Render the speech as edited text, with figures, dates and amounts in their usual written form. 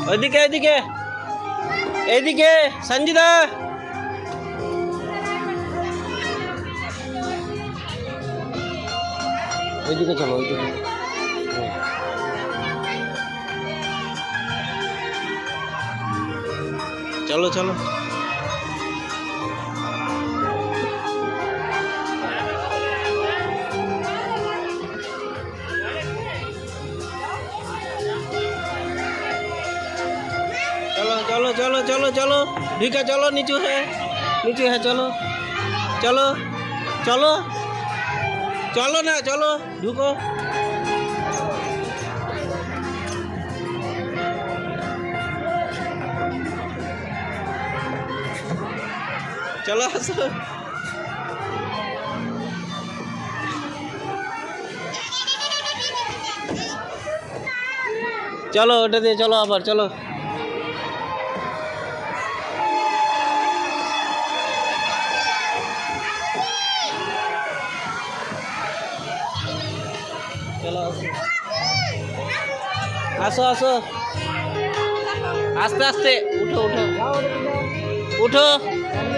ওইদিকে এদিকে এইদিকে সঞ্জিদা ওইদিকে চলো ওইদিকে চলো চলো चलो चलो चलो चलो भिका चलो नीचू है चलो चलो चलो चलो ना चलो ढुको चलो हंसो चलो ओटा दिए चलो आबार चलो चलो आसो आसो आस्ते आस्ते उठो उठो उठो